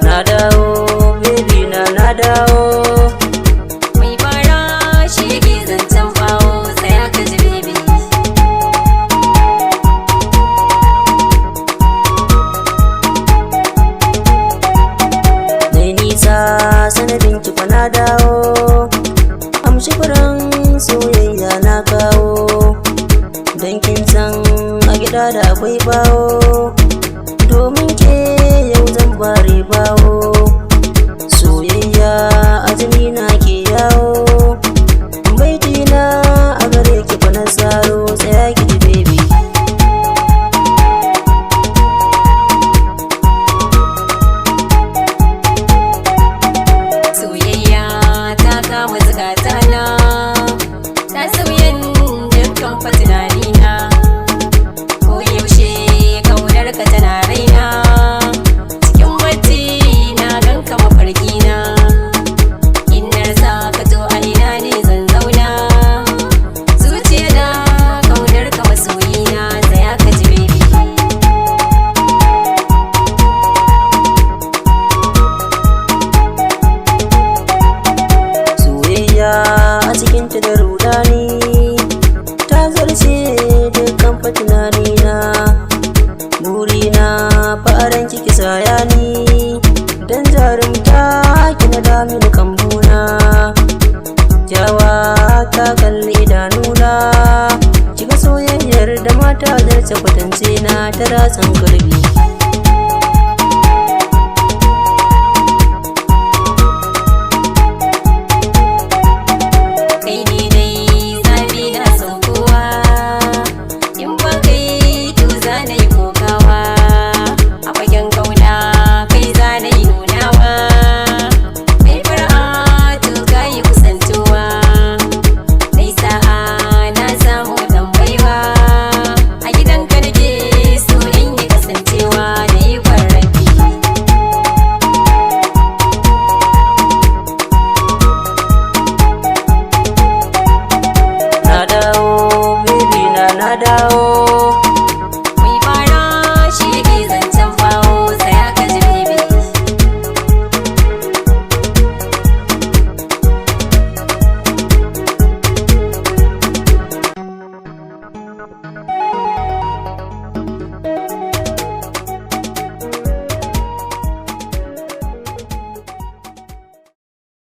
Nadawo, baby na nadawo. Mai bara shi yake zancen bawo, tsaya ka ji baby. Nai nisa sanadin ki fa na dawo, amshi furen soyayya na kawo. Dan kin san a gida da akwai bawo, domin ke yau zan bare bawo. Soyayya azumi na ke yawo, baiti na a gare ki fa na tsaro, tsaya ki ji baby. Soyayya ta kama zukatana, ta sauyan dukkan fa tunanina. Ko yaushe kaunar ka tana raina, cikin bacci na ganka mafarkina. In na rasa ka to a ina ne zan zauna, zuciya na kaunar ka masoyina, tsaya ka ji baby. Soyayya a cikin ta da rudani, ta zarce dukkan fa tunanina. Burina faran kiki sayani, dan jarumta kina da mini kambuna. Kyawa ta kalli idanuna, kika soyayyar da mata zarce kwatance na ta ratsan karbi.